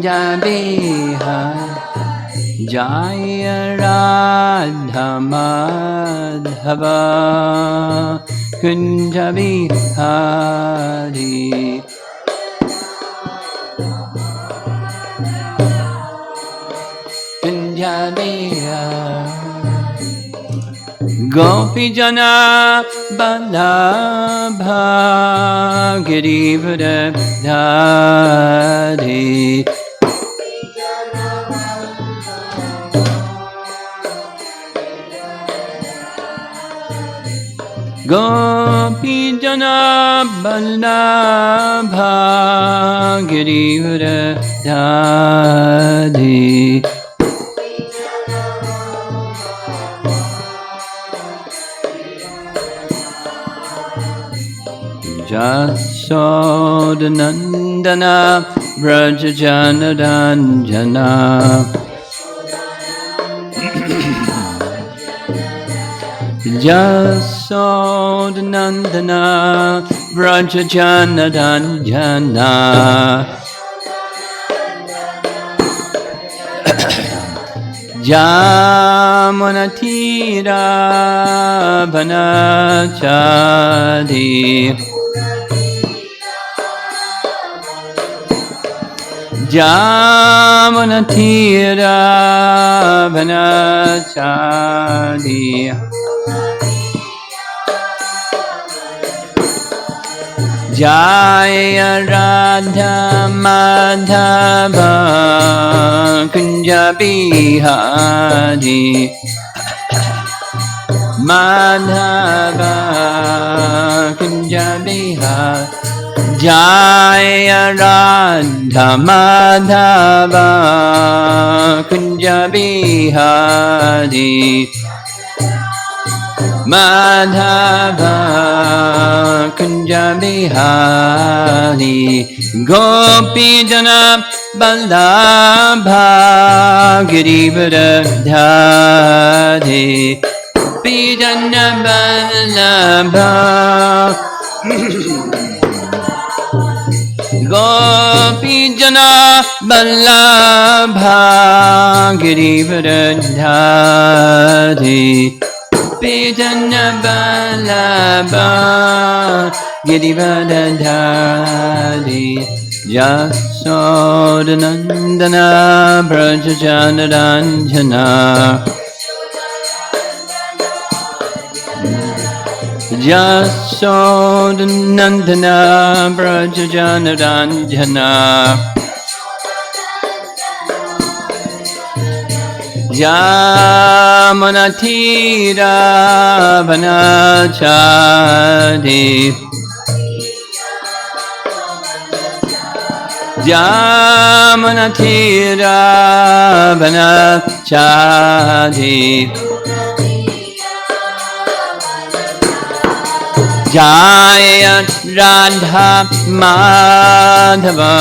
Kunja Bihari Jaya Radha Madhava Kunja Bihari Kunja Bihari Gopi Jana Balabha Girivara Dhari Gopi Jana Balabha Girivara Dhari Jasodanandana Vrajajanaranjana Jasodanandana Vrajajanaranjana Jamanatira Vanachadi Jamanatira Vanachadi Jaya Radha Madhava Kunja Bihari Madhava Kunja Bihari Jaya Radha Madhava Kunja Bihari Madhava Kunja Bihari Gopi Jana Balabha Girivara Dhari Gopi Jana Balabha Gopi Jana Balabha Girivara Dhari Gopi Jana Balabha Girivara Dhari Jasodanandana Vrajajanaranjana Jasodanandana Vrajajanaranjana Jamanatira Vanachadi Jamanatira Vanachadi Jaya Radha Madhava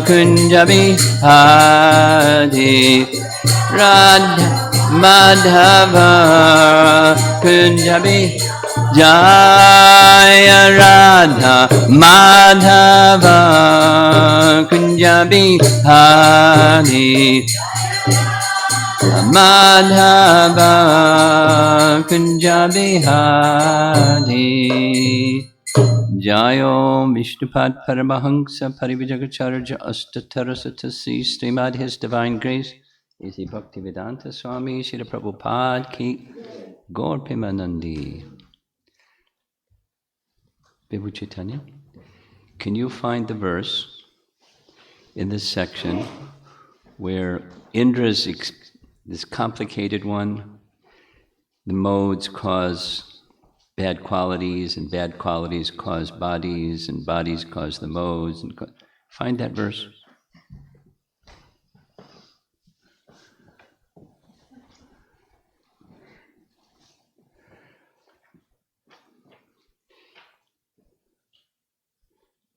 Kunja Bihari Radha Madhava Kunja Bihari Jaya Radha Madhava Kunja Bihari Madhava Kunja Bihari Jayo Vishnupad Paramahansa Parivijagacharya Astatarasatasi Srimad His Divine Grace Isi Bhaktivedanta Swami Srila Prabhupada Ki Gaur Premanandi. Vibhu Chaitanya, can you find the verse in this section where Indra's, this complicated one, the modes cause bad qualities, and bad qualities cause bodies, and bodies cause the modes. And find that verse.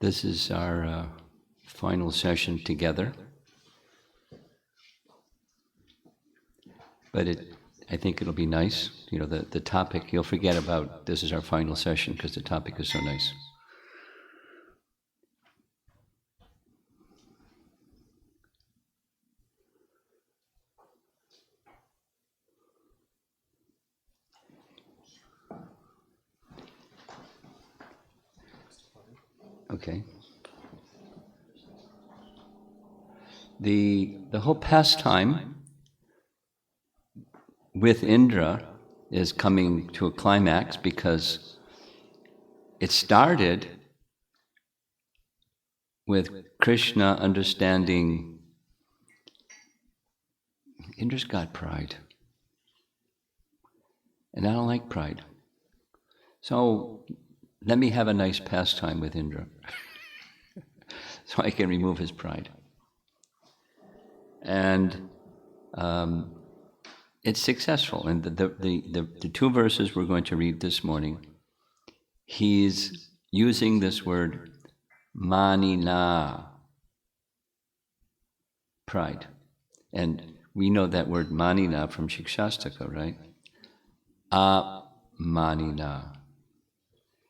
This is our final session together. But I think it'll be nice. You know, the topic, you'll forget about this is our final session because the topic is so nice. Okay. The whole pastime with Indra is coming to a climax because it started with Krishna understanding Indra's got pride. And I don't like pride. So let me have a nice pastime with Indra so I can remove his pride. And it's successful. And the two verses we're going to read this morning, he's using this word manina, pride. And we know that word manina from Shikshastaka, right? Amanina.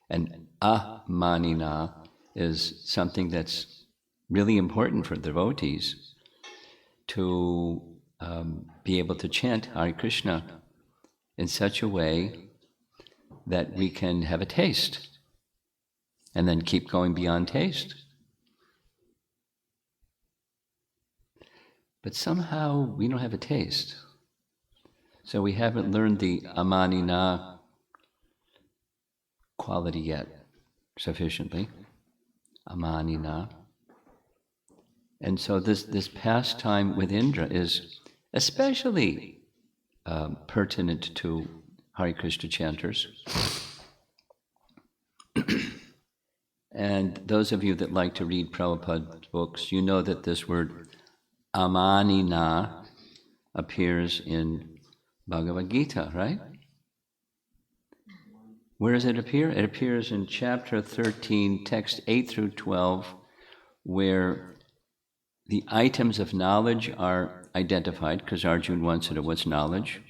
And amanina is something that's really important for devotees to be able to chant Hare Krishna in such a way that we can have a taste and then keep going beyond taste. But somehow we don't have a taste. So we haven't learned the amanina quality yet sufficiently. Amanina. And so this pastime with Indra is especially pertinent to Hare Krishna chanters. And those of you that like to read Prabhupada's books, you know that this word amanina appears in Bhagavad Gita, right? Where does it appear? It appears in chapter 13, text 8 through 12, where the items of knowledge are identified, because Arjuna wants to know what's knowledge.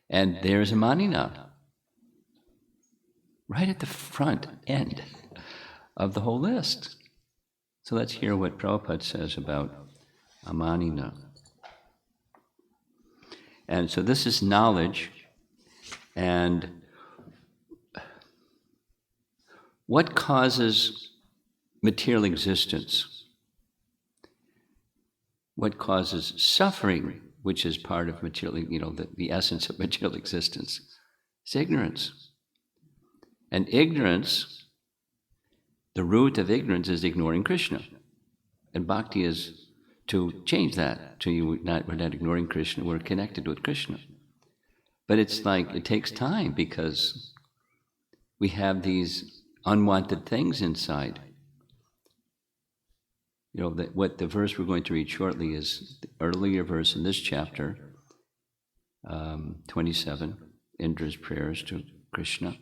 And there's a manina, right at the front end of the whole list. So let's hear what Prabhupada says about amanina. And so this is knowledge, and what causes material existence? What causes suffering, which is part of material, the essence of material existence? It's ignorance. And ignorance, the root of ignorance is ignoring Krishna. And bhakti is to change that, we're not ignoring Krishna, we're connected with Krishna. But it's like, it takes time because we have these unwanted things inside. What the verse we're going to read shortly is the earlier verse in this chapter, 27, Indra's prayers to Krishna,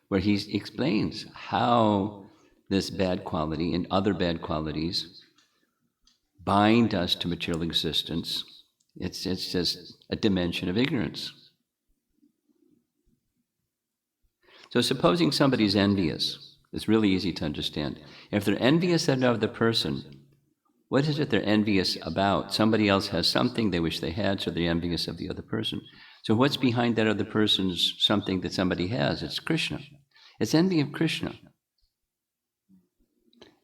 where he explains how this bad quality and other bad qualities bind us to material existence. It's just a dimension of ignorance. So supposing somebody's envious, it's really easy to understand. If they're envious of another person, what is it they're envious about? Somebody else has something they wish they had, so they're envious of the other person. So what's behind that other person's something that somebody has? It's Krishna. It's envy of Krishna.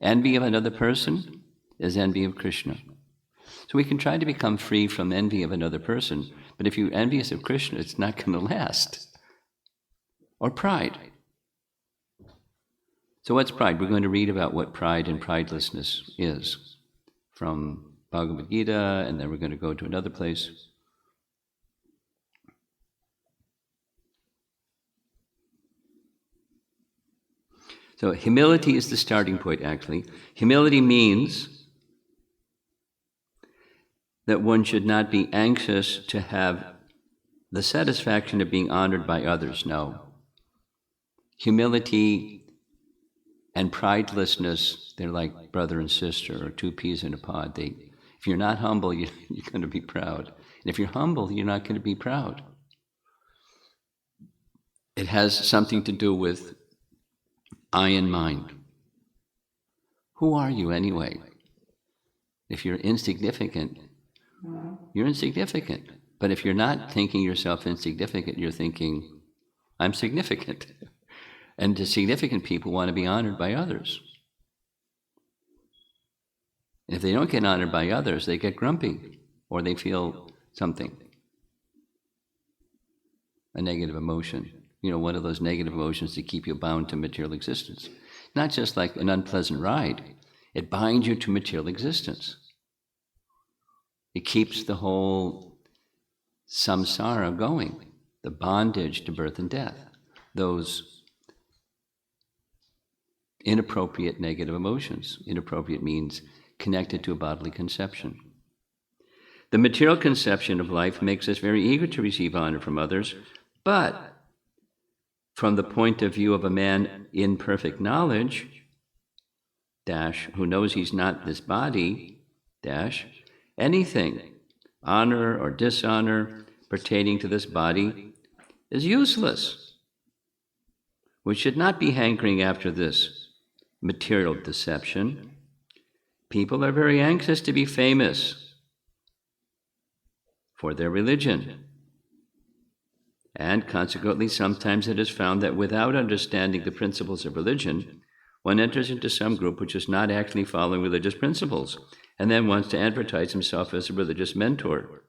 Envy of another person is envy of Krishna. So we can try to become free from envy of another person, but if you're envious of Krishna, it's not going to last. Or pride. So what's pride? We're going to read about what pride and pridelessness is from Bhagavad Gita, and then we're going to go to another place. So humility is the starting point, actually. Humility means that one should not be anxious to have the satisfaction of being honored by others. No. Humility and pridelessness, they're like brother and sister, or two peas in a pod. If you're not humble, you're going to be proud. And if you're humble, you're not going to be proud. It has something to do with I and mind. Who are you anyway? If you're insignificant, you're insignificant. But if you're not thinking yourself insignificant, you're thinking, I'm significant. And the significant people want to be honored by others. And if they don't get honored by others, they get grumpy, or they feel something, a negative emotion. One of those negative emotions that keep you bound to material existence. Not just like an unpleasant ride. It binds you to material existence. It keeps the whole samsara going, the bondage to birth and death, those inappropriate negative emotions. Inappropriate means connected to a bodily conception. The material conception of life makes us very eager to receive honor from others, but from the point of view of a man in perfect knowledge, who knows he's not this body, anything, honor or dishonor pertaining to this body is useless. We should not be hankering after this material deception. People are very anxious to be famous for their religion. And consequently, sometimes it is found that without understanding the principles of religion, one enters into some group which is not actually following religious principles, and then wants to advertise himself as a religious mentor.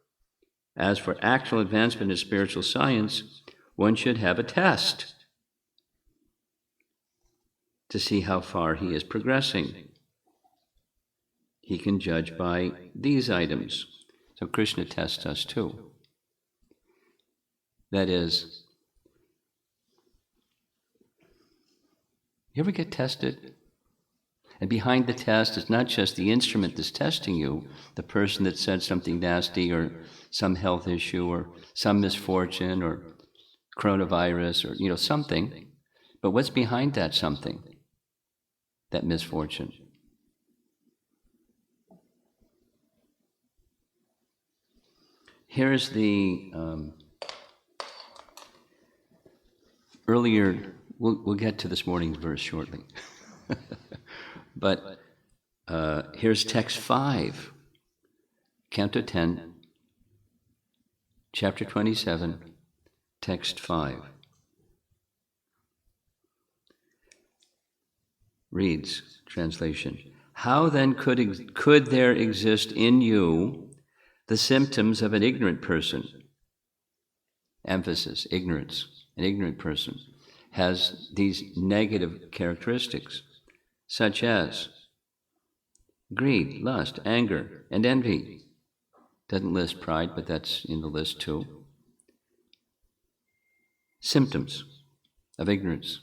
As for actual advancement in spiritual science, one should have a test to see how far he is progressing. He can judge by these items. So Krishna tests us too. That is, you ever get tested? And behind the test is not just the instrument that's testing you, the person that said something nasty or some health issue or some misfortune or coronavirus or, something, but what's behind that something, that misfortune? Here's the earlier, we'll get to this morning's verse shortly. But here's text 5, Canto 10, chapter 27, text 5. Reads, translation, how then could there exist in you the symptoms of an ignorant person? Emphasis, ignorance. An ignorant person has these negative characteristics, such as greed, lust, anger, and envy. Doesn't list pride, but that's in the list too. Symptoms of ignorance,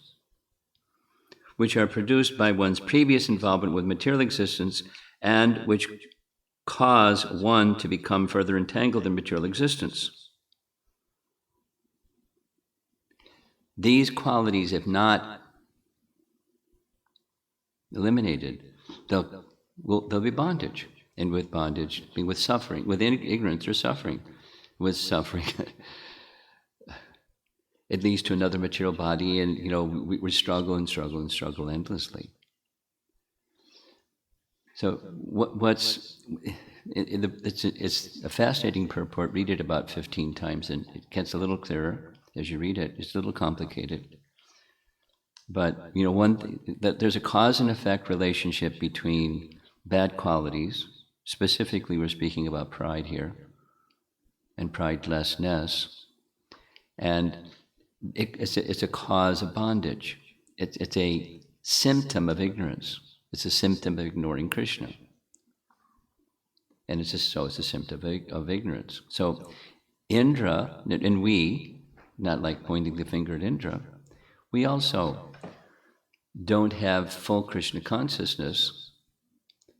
which are produced by one's previous involvement with material existence and which cause one to become further entangled in material existence. These qualities, if not eliminated, there'll be bondage. And with bondage, with suffering, with ignorance or suffering. With suffering, it leads to another material body, and we struggle and struggle and struggle endlessly. So it's a fascinating purport. Read it about 15 times, and it gets a little clearer as you read it. It's a little complicated. But, one thing, that there's a cause and effect relationship between bad qualities. Specifically, we're speaking about pride here, and pridelessness. And it's a cause of bondage. It's a symptom of ignorance. It's a symptom of ignoring Krishna. And it's a symptom of ignorance. So Indra, and we, not like pointing the finger at Indra, we also don't have full Krishna consciousness.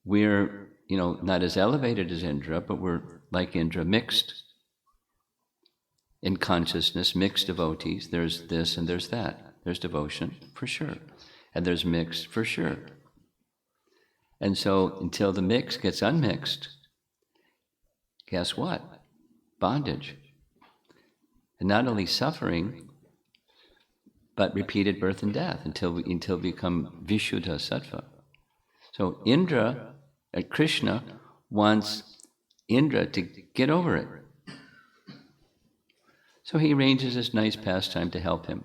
We're, not as elevated as Indra, but we're like Indra, mixed in consciousness, mixed devotees. There's this and there's that. There's devotion, for sure. And there's mixed, for sure. And so until the mix gets unmixed, guess what? Bondage. And not only suffering, but repeated birth and death until we become Vishuddha Sattva. So Indra, Krishna, wants Indra to get over it. So he arranges this nice pastime to help him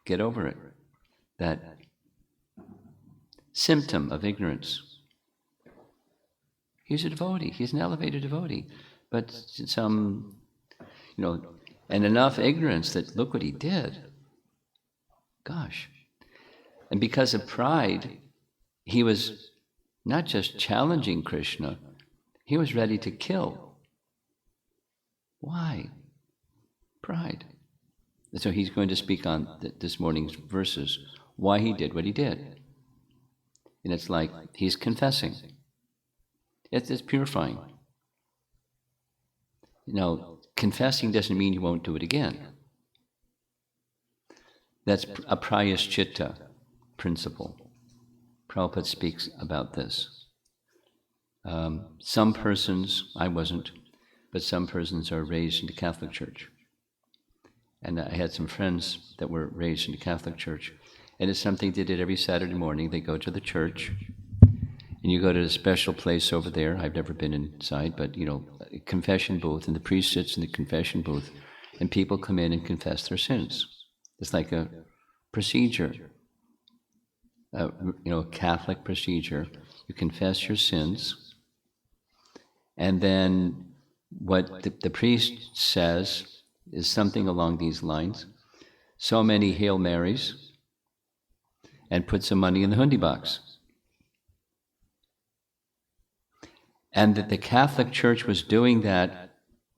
get over it. that symptom of ignorance. He's a devotee. He's an elevated devotee. But some, and enough ignorance that look what he did. Gosh. And because of pride, he was not just challenging Krishna, he was ready to kill. Why? Pride. And so he's going to speak on this morning's verses, why he did what he did. And it's like he's confessing. It's purifying. Confessing doesn't mean you won't do it again. That's a prayaschitta principle. Prabhupada speaks about this. Some persons, I wasn't, but some persons are raised in the Catholic Church. And I had some friends that were raised in the Catholic Church. And it's something they did every Saturday morning. They go to the church, and you go to a special place over there. I've never been inside, but, a confession booth, and the priest sits in the confession booth, and people come in and confess their sins. It's like a procedure, a Catholic procedure. You confess your sins, and then what the priest says is something along these lines. So many Hail Marys, and put some money in the hundi box. And that the Catholic Church was doing that,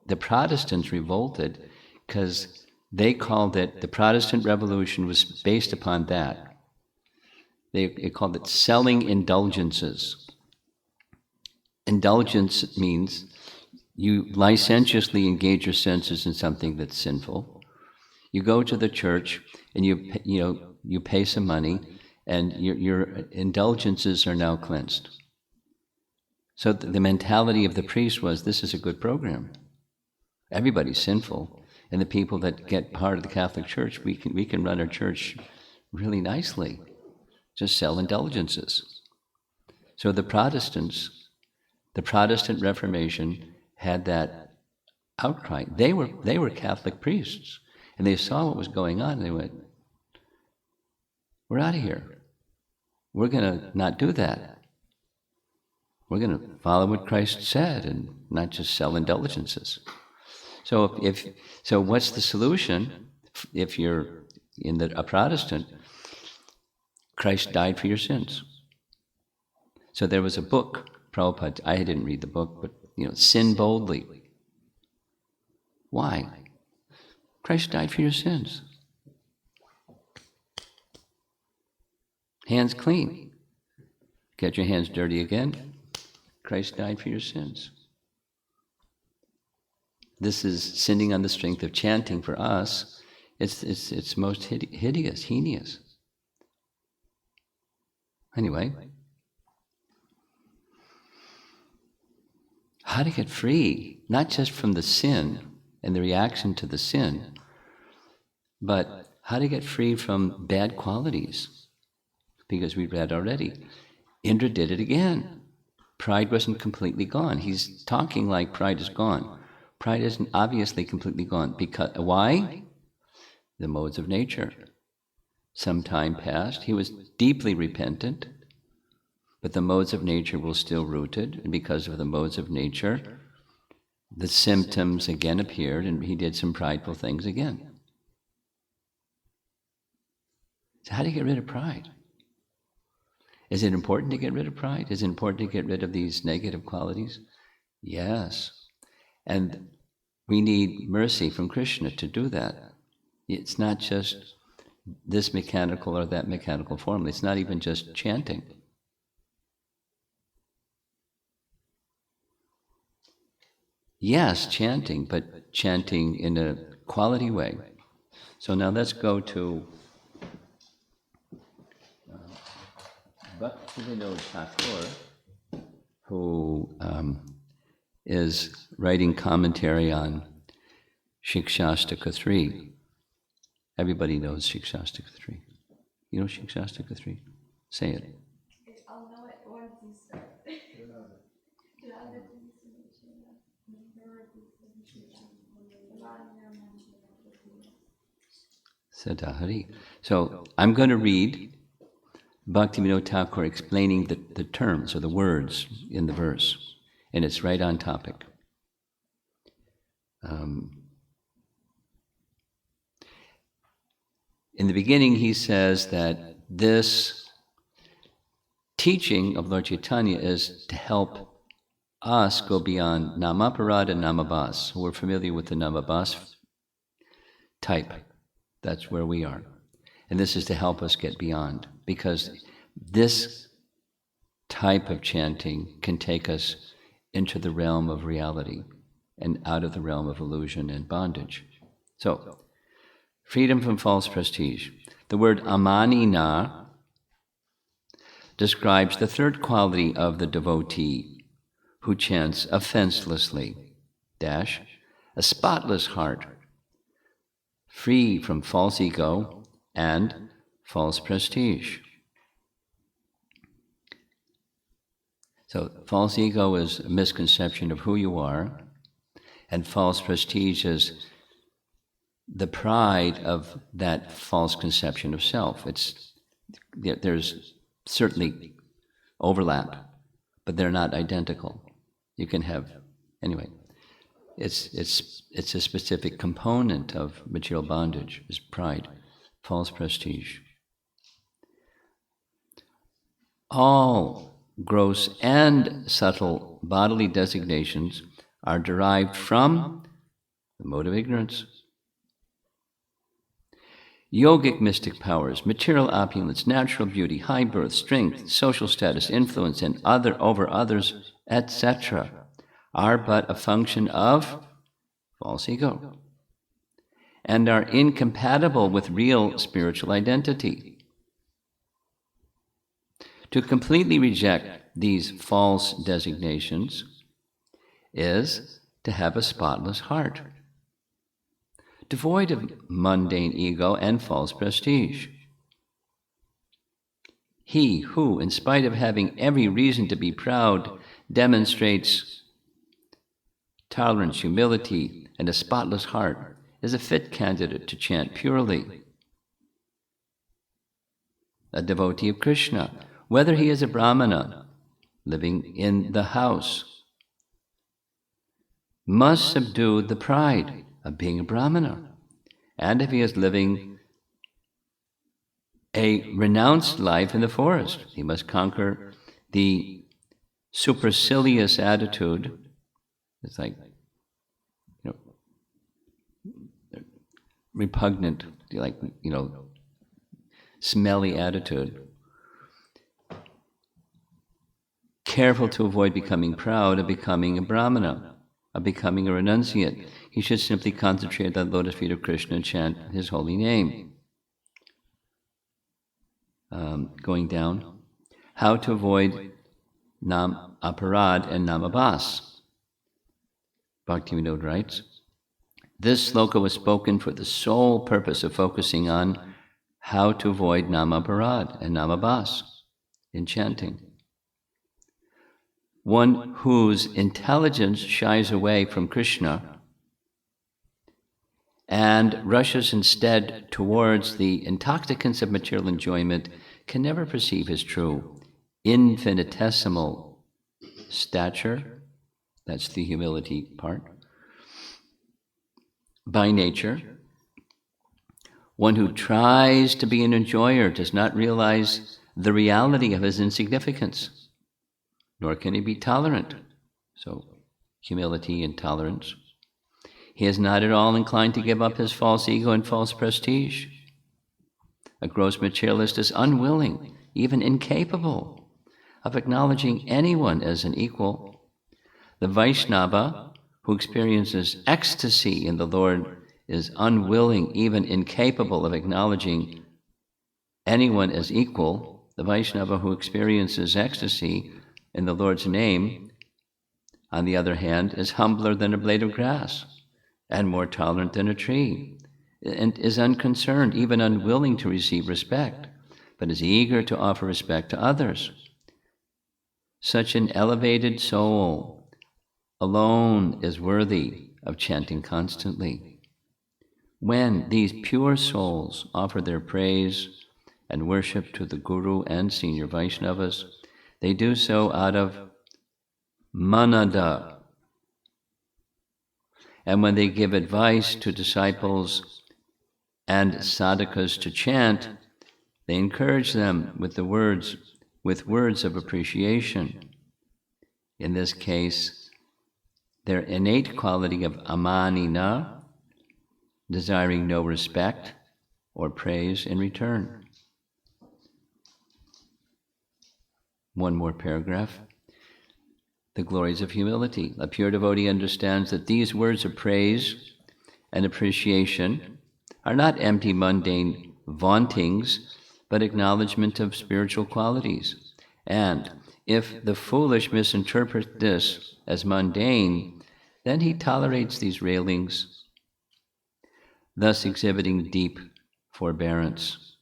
the Protestants revolted because they called it, the Protestant Revolution was based upon that. They called it selling indulgences. Indulgence means you licentiously engage your senses in something that's sinful. You go to the church and you pay some money, and your indulgences are now cleansed. So the mentality of the priest was, this is a good program. Everybody's sinful, and the people that get part of the Catholic Church, we can run our church really nicely. Just sell indulgences. So the Protestant Reformation had that outcry. They were Catholic priests, and they saw what was going on, and they went, we're out of here. We're going to not do that. We're going to follow what Christ said and not just sell indulgences. So so what's the solution? If you're a Protestant, Christ died for your sins. So there was a book, Prabhupada, I didn't read the book, but Sin Boldly. Why? Christ died for your sins. Hands clean. Get your hands dirty again. Christ died for your sins. This is sinning on the strength of chanting for us. It's most hideous, heinous. Anyway, how to get free, not just from the sin and the reaction to the sin, but how to get free from bad qualities. Because we read already, Indra did it again. Pride wasn't completely gone. He's talking like pride is gone. Pride isn't obviously completely gone. Because why? The modes of nature. Some time passed. He was deeply repentant, but the modes of nature were still rooted, and because of the modes of nature, the symptoms again appeared, and he did some prideful things again. So how do you get rid of pride? Is it important to get rid of pride? Is it important to get rid of these negative qualities? Yes. And we need mercy from Krishna to do that. It's not just this mechanical or that mechanical formula. It's not even just chanting. Yes, chanting, but chanting in a quality way. So now let's go to Bhaktivinoda Thakur, who is writing commentary on Shikshastaka 3. Everybody knows Shikshastaka 3. You know Shikshastaka 3? Say it. I'll know it once you start. Sadahari. So I'm going to read Bhaktivinoda Thakur explaining the terms or the words in the verse, and it's right on topic. In the beginning, he says that this teaching of Lord Chaitanya is to help us go beyond Namaparad and Namabhas. We're familiar with the Namabhas type. That's where we are. And this is to help us get beyond, because this type of chanting can take us into the realm of reality and out of the realm of illusion and bondage. So, freedom from false prestige. The word amanina describes the third quality of the devotee who chants offenselessly, dash, a spotless heart, free from false ego and false prestige. So false ego is a misconception of who you are, and false prestige is the pride of that false conception of self. There's certainly overlap, but they're not identical. You can have, anyway, it's a specific component of material bondage, is pride, false prestige. All gross and subtle bodily designations are derived from the mode of ignorance. Yogic mystic powers, material opulence, natural beauty, high birth, strength, social status, influence, and over others, etc., are but a function of false ego and are incompatible with real spiritual identity. To completely reject these false designations is to have a spotless heart, devoid of mundane ego and false prestige. He who, in spite of having every reason to be proud, demonstrates tolerance, humility, and a spotless heart is a fit candidate to chant purely. A devotee of Krishna, whether he is a Brahmana living in the house, must subdue the pride of being a Brahmana. And if he is living a renounced life in the forest, he must conquer the supercilious attitude. It's like, repugnant, smelly attitude. Careful to avoid becoming proud of becoming a Brahmana, of becoming a renunciate. He should simply concentrate on the lotus feet of Krishna and chant his holy name. Going down, how to avoid nam aparad and namabhas. Bhaktivinoda writes, this sloka was spoken for the sole purpose of focusing on how to avoid namaparad and namabhas in chanting. One whose intelligence shies away from Krishna and rushes instead towards the intoxicants of material enjoyment can never perceive his true infinitesimal stature. That's the humility part. By nature, one who tries to be an enjoyer does not realize the reality of his insignificance, nor can he be tolerant. So, humility and tolerance. He is not at all inclined to give up his false ego and false prestige. A gross materialist is unwilling, even incapable, of acknowledging anyone as an equal. The Vaishnava, who experiences ecstasy in the Lord, is unwilling, even incapable of acknowledging anyone as equal. The Vaishnava who experiences ecstasy in the Lord's name, on the other hand, is humbler than a blade of grass and more tolerant than a tree, and is unconcerned, even unwilling to receive respect, but is eager to offer respect to others. Such an elevated soul alone is worthy of chanting constantly. When these pure souls offer their praise and worship to the Guru and senior Vaishnavas, they do so out of manada. And when they give advice to disciples and sadhakas to chant, they encourage them with words of appreciation. In this case, their innate quality of amanina, desiring no respect or praise in return. One more paragraph. The glories of humility. A pure devotee understands that these words of praise and appreciation are not empty, mundane vauntings, but acknowledgement of spiritual qualities. And if the foolish misinterpret this as mundane, then he tolerates these railings, thus exhibiting deep forbearance.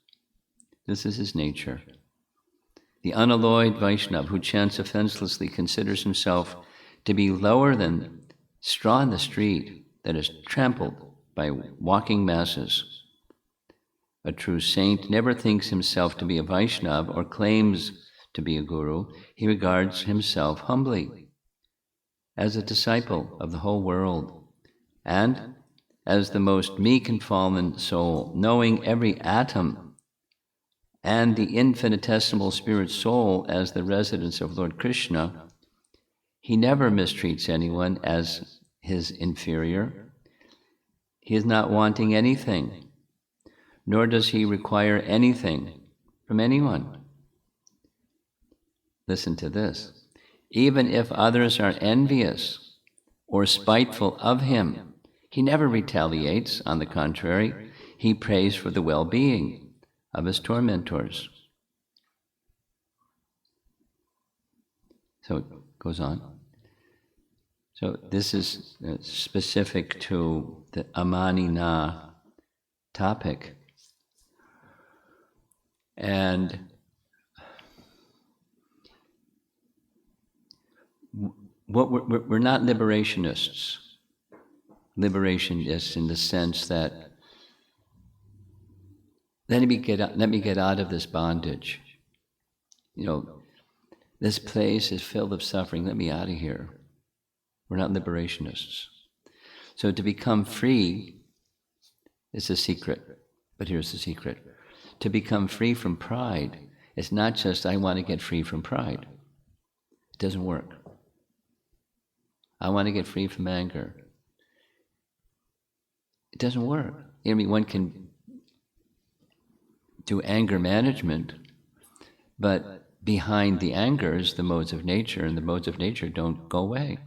This is his nature. The unalloyed Vaishnava who chants offenselessly considers himself to be lower than straw in the street that is trampled by walking masses. A true saint never thinks himself to be a Vaishnava or claims to be a guru. He regards himself humbly as a disciple of the whole world and as the most meek and fallen soul, knowing every atom and the infinitesimal spirit soul as the residence of Lord Krishna. He never mistreats anyone as his inferior. He is not wanting anything, nor does he require anything from anyone. Listen to this. Even if others are envious or spiteful of him, he never retaliates. On the contrary, he prays for the well-being of his tormentors. So it goes on. So this is specific to the amanina topic. And what we're not liberationists. Liberationists in the sense that let me get out of this bondage. This place is filled with suffering. Let me out of here. We're not liberationists. So to become free is a secret. But here's the secret. To become free from pride, it's not just I want to get free from pride. It doesn't work. I want to get free from anger. It doesn't work. One can do anger management, but behind the anger is the modes of nature, and the modes of nature don't go away.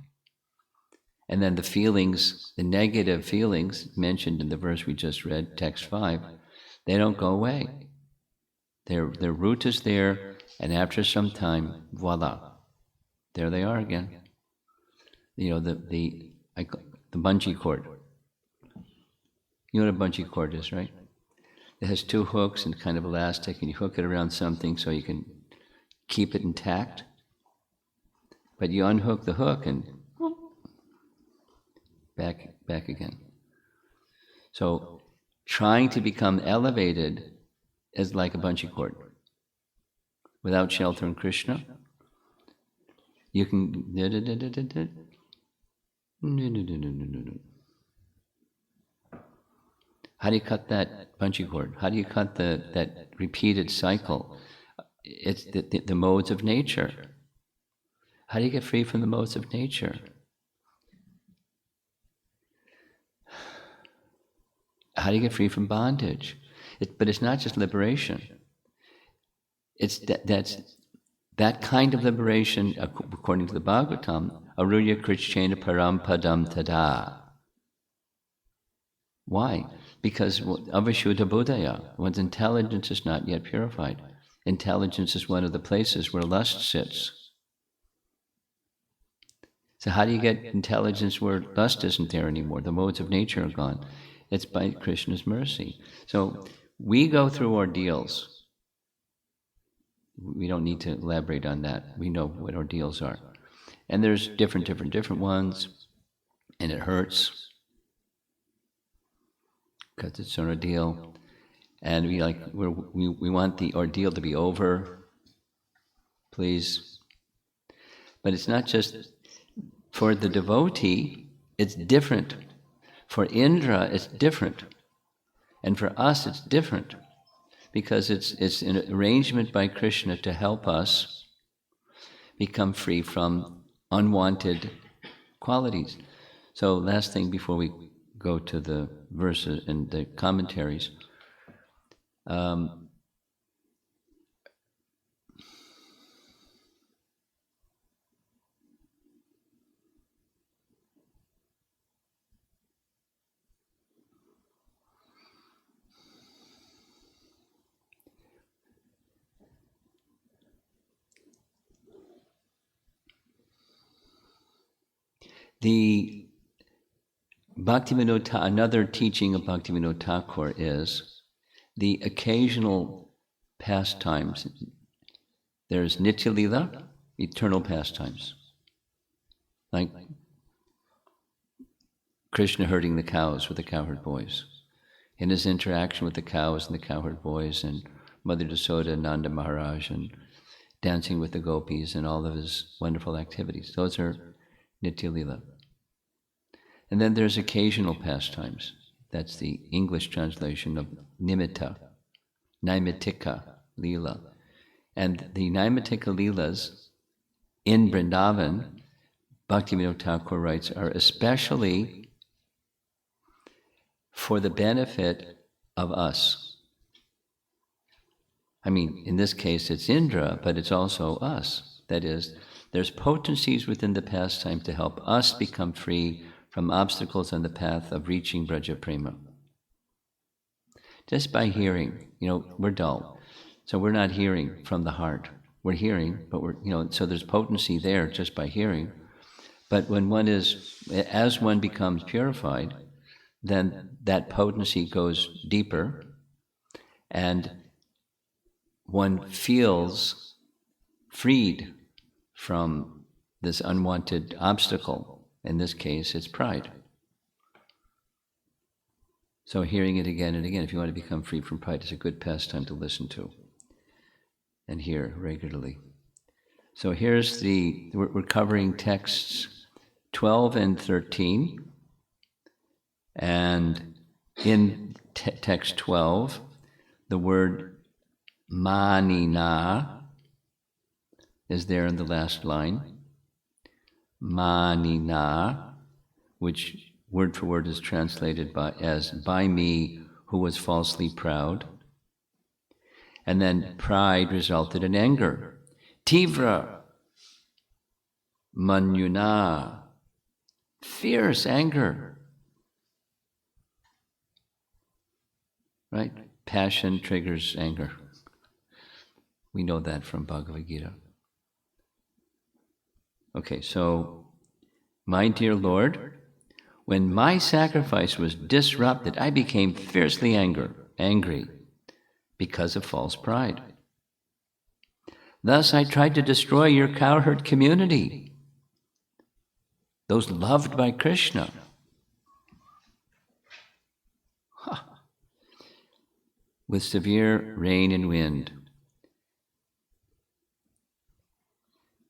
And then the feelings, the negative feelings mentioned in the verse we just read, text 5, they don't go away. Their root is there, and after some time, voila, there they are again. The bungee cord. You know what a bungee cord is, right? It has two hooks and kind of elastic, and you hook it around something so you can keep it intact. But you unhook the hook and back again. So trying to become elevated is like a bungee cord. Without shelter in Krishna, you can How do you cut that bungee cord? How do you cut that repeated cycle? It's the modes of nature. How do you get free from the modes of nature? How do you get free from bondage? But it's not just liberation. It's that kind of liberation, according to the Bhagavatam, aruya krishchena param padam tada. Why? Because avashuddha buddhaya, one's intelligence is not yet purified. Intelligence is one of the places where lust sits. So how do you get intelligence where lust isn't there anymore? The modes of nature are gone. It's by Krishna's mercy. So we go through ordeals. We don't need to elaborate on that. We know what ordeals are. And there's different ones, and it hurts. because it's an ordeal. And we want the ordeal to be over, please. But it's not just for the devotee, it's different. For Indra, it's different. And for us, it's different. Because it's an arrangement by Krishna to help us become free from unwanted qualities. So last thing before we go to the verses and the commentaries, the another teaching of Bhaktivinoda Thakur is the occasional pastimes. There's Nitya Lila, eternal pastimes. Like Krishna herding the cows with the cowherd boys. In his interaction with the cows and the cowherd boys and Mother Yasoda and Nanda Maharaja and dancing with the gopis and all of his wonderful activities. Those are Nitya Lila. And then there's occasional pastimes. That's the English translation of Nimitta, Naimittika Lila. And the Naimittika Leelas in Vrindavan, Bhaktivinoda Thakur writes, are especially for the benefit of us. I mean, in this case it's Indra, but it's also us. That is, there's potencies within the pastime to help us become free from obstacles on the path of reaching Braja Prema. Just by hearing, we're dull. So we're not hearing from the heart. We're hearing, but so there's potency there just by hearing. But when as one becomes purified, then that potency goes deeper and one feels freed from this unwanted obstacle. In this case, it's pride. So hearing it again and again, if you want to become free from pride, is a good pastime to listen to and hear regularly. So here's we're covering texts 12 and 13. And in text 12, the word manina is there in the last line. Manina, which word for word is translated as by me who was falsely proud. And then pride resulted in anger. Tivra, manyuna, fierce anger. Right? Passion triggers anger. We know that from Bhagavad Gita. Okay, so, my dear Lord, when my sacrifice was disrupted, I became fiercely angry because of false pride. Thus, I tried to destroy your cowherd community, those loved by Krishna. With severe rain and wind.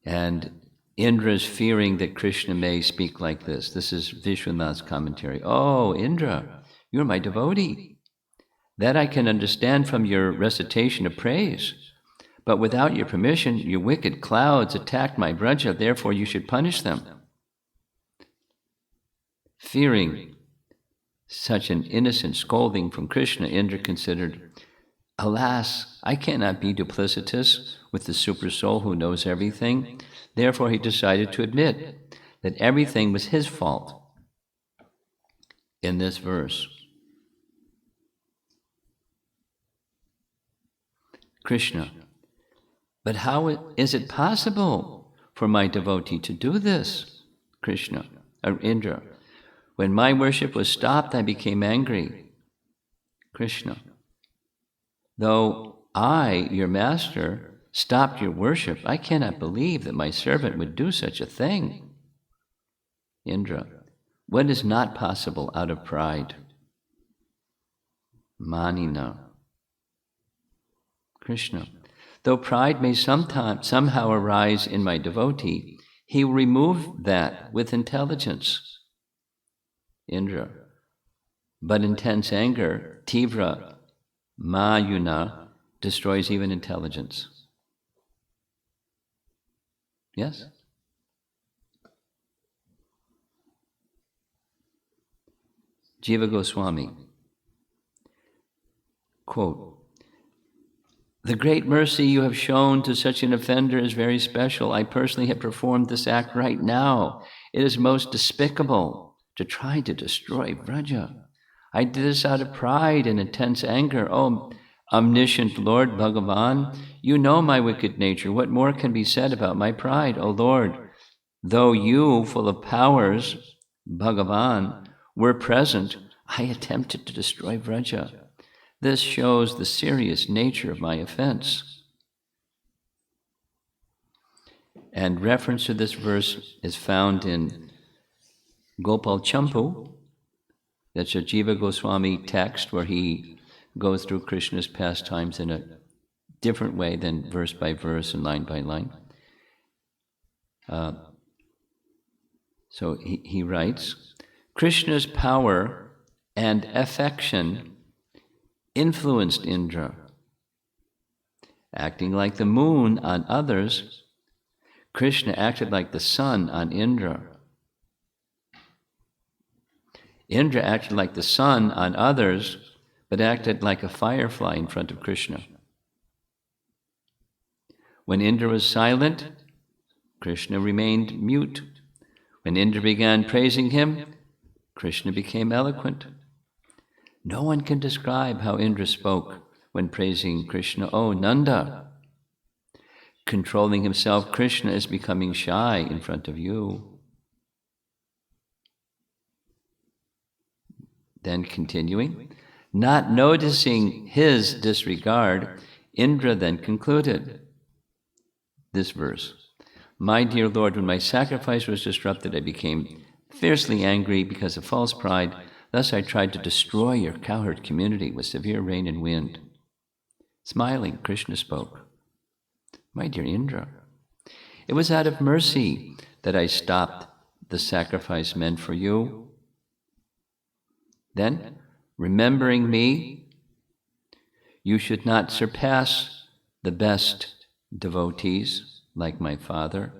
And Indra's fearing that Krishna may speak like this. This is Vishwanath's commentary. Oh, Indra, you're my devotee. That I can understand from your recitation of praise. But without your permission, your wicked clouds attacked my Braja, therefore you should punish them. Fearing such an innocent scolding from Krishna, Indra considered, alas, I cannot be duplicitous with the super soul who knows everything. Therefore, he decided to admit that everything was his fault in this verse. Krishna, but how is it possible for my devotee to do this? Krishna, or Indra, when my worship was stopped, I became angry. Krishna, though I, your master, stopped your worship, I cannot believe that my servant would do such a thing. Indra, what is not possible out of pride? manina. Krishna. Though pride may somehow arise in my devotee, he will remove that with intelligence. Indra. But intense anger, tivra, mayuna, destroys even intelligence. Yes? Jiva Goswami. Quote, the great mercy you have shown to such an offender is very special. I personally have performed this act right now. It is most despicable to try to destroy Vraja. I did this out of pride and intense anger. Oh, omniscient Lord Bhagavan, you know my wicked nature. What more can be said about my pride, O Lord? Though you, full of powers, Bhagavan, were present, I attempted to destroy Vraja. This shows the serious nature of my offense. And reference to this verse is found in Gopal Champu. That's a Jiva Goswami text where he goes through Krishna's pastimes in a different way than verse by verse and line by line. So he writes, Krishna's power and affection influenced Indra. Acting like the moon on others, Krishna acted like the sun on Indra. Indra acted like the sun on others, but acted like a firefly in front of Krishna. When Indra was silent, Krishna remained mute. When Indra began praising him, Krishna became eloquent. No one can describe how Indra spoke when praising Krishna. Oh, Nanda! Controlling himself, Krishna is becoming shy in front of you. Then continuing, not noticing his disregard, Indra then concluded this verse. My dear Lord, when my sacrifice was disrupted, I became fiercely angry because of false pride. Thus I tried to destroy your cowherd community with severe rain and wind. Smiling, Krishna spoke. My dear Indra, it was out of mercy that I stopped the sacrifice meant for you. Then, remembering me, you should not surpass the best devotees like my father.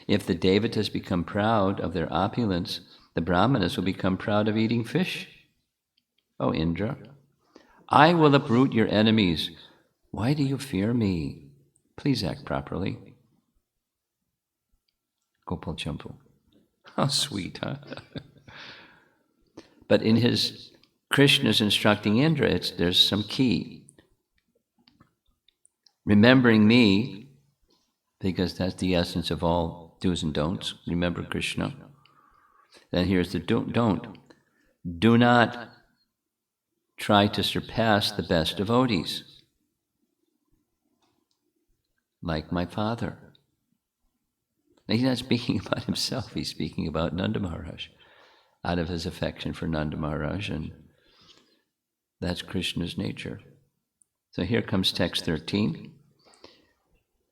If the Devatas become proud of their opulence, the Brahmanas will become proud of eating fish. O Indra, I will uproot your enemies. Why do you fear me? Please act properly. Gopal Champu. How sweet, huh? But in his Krishna's instructing Indra, there's some key. Remembering me, because that's the essence of all do's and don'ts. Remember Krishna. Then here's the don't. Do not try to surpass the best devotees, like my father. Now, he's not speaking about himself, he's speaking about Nanda Maharaj, out of his affection for Nanda Maharaj, and that's Krishna's nature. So here comes text 13,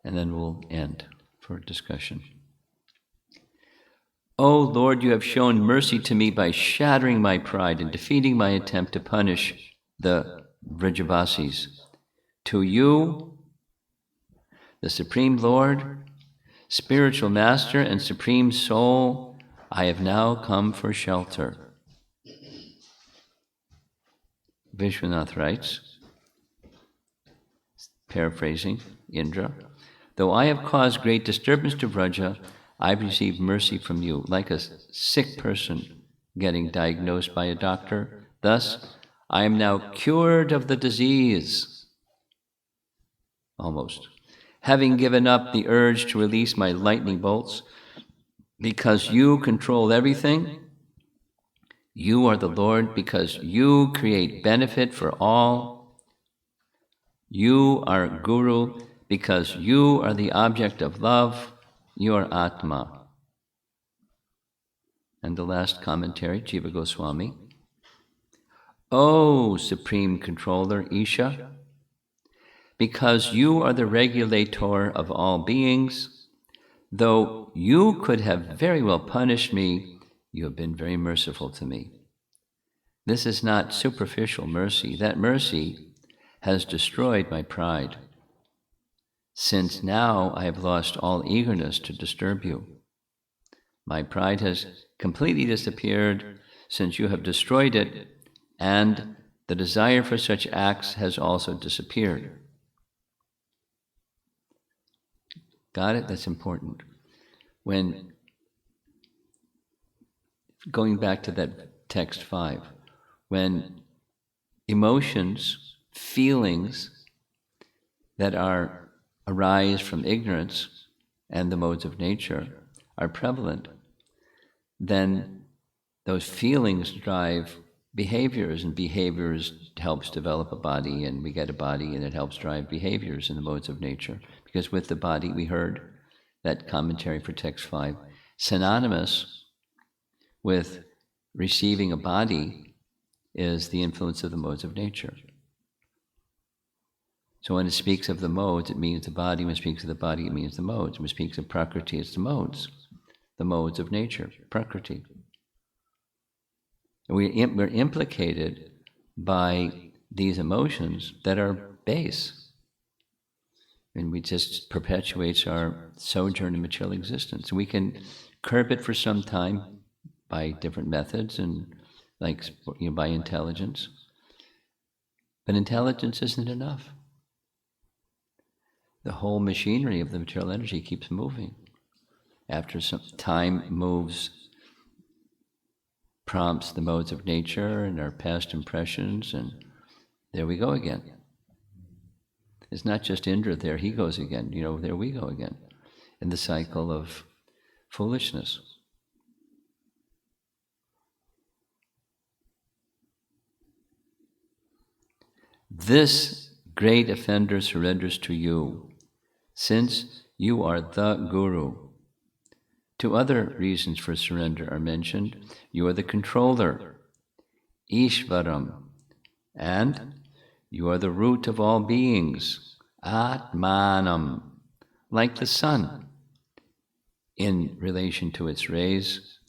and then we'll end for discussion. O Lord, you have shown mercy to me by shattering my pride and defeating my attempt to punish the Vrajavasis. To you, the Supreme Lord, Spiritual Master and Supreme Soul, I have now come for shelter. Vishwanath writes, paraphrasing Indra, though I have caused great disturbance to Vraja, I've received mercy from you, like a sick person getting diagnosed by a doctor. Thus, I am now cured of the disease. Almost. Having given up the urge to release my lightning bolts, because you control everything, you are the Lord, because you create benefit for all. You are Guru, because you are the object of love. You are Atma. And the last commentary, Jiva Goswami. O Supreme Controller, Isha, because you are the regulator of all beings, though you could have very well punished me, you have been very merciful to me. This is not superficial mercy. That mercy has destroyed my pride, since now I have lost all eagerness to disturb you. My pride has completely disappeared since you have destroyed it, and the desire for such acts has also disappeared. Got it? That's important. When, going back to that text 5, when emotions, feelings that arise from ignorance and the modes of nature are prevalent, then those feelings drive behaviors, and behaviors helps develop a body, and we get a body, and it helps drive behaviors in the modes of nature. Because with the body, we heard that commentary for text 5, synonymous with receiving a body is the influence of the modes of nature. So when it speaks of the modes, it means the body. When it speaks of the body, it means the modes. When it speaks of Prakriti, it's the modes of nature, Prakriti. And we're implicated by these emotions that are base. And we just perpetuates our sojourn in material existence. We can curb it for some time by different methods and by intelligence. But intelligence isn't enough. The whole machinery of the material energy keeps moving. After some time moves, prompts the modes of nature and our past impressions, and there we go again. It's not just Indra, there he goes again, there we go again, in the cycle of foolishness. This great offender surrenders to you, since you are the Guru. Two other reasons for surrender are mentioned. You are the controller, Ishvaram, and you are the root of all beings, Atmanam, like the sun, in relation to its rays.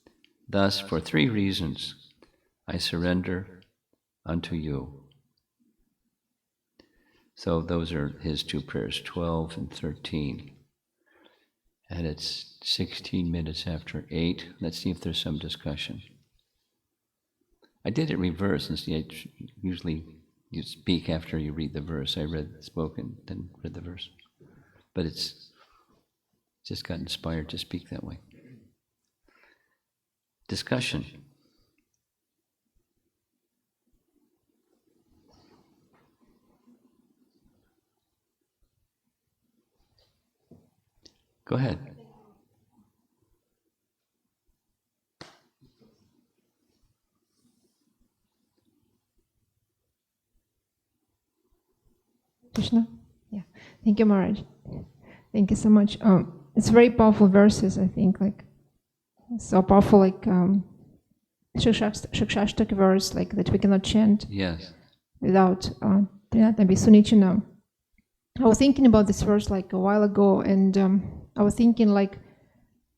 Thus, for 3 reasons, I surrender unto you. So those are his 2 prayers, 12 and 13. And it's 16 minutes after 8. Let's see if there's some discussion. I did it reverse. Usually you speak after you read the verse. I spoken, then read the verse. But it's just got inspired to speak that way. Discussion. Go ahead. Krishna? Yeah. Thank you, Maharaj. Thank you so much. It's very powerful verses, I think, so powerful, Shikshashtaka verse, that we cannot chant. Yes. Without Trinatna Sunichina. I was thinking about this verse a while ago, and I was thinking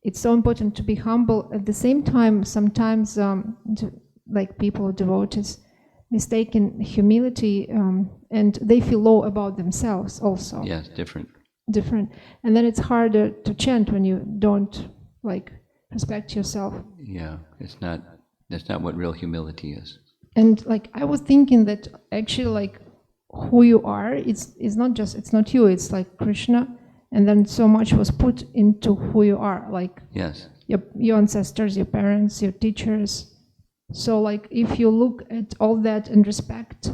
it's so important to be humble. At the same time, sometimes people, devotees, mistaken humility, and they feel low about themselves also. Yes, different. And then it's harder to chant when you don't respect yourself. Yeah, that's not what real humility is. And I was thinking that actually who you are, it's not you, it's Krishna, and then so much was put into who you are, yes, your ancestors, your parents, your teachers. So if you look at all that and respect,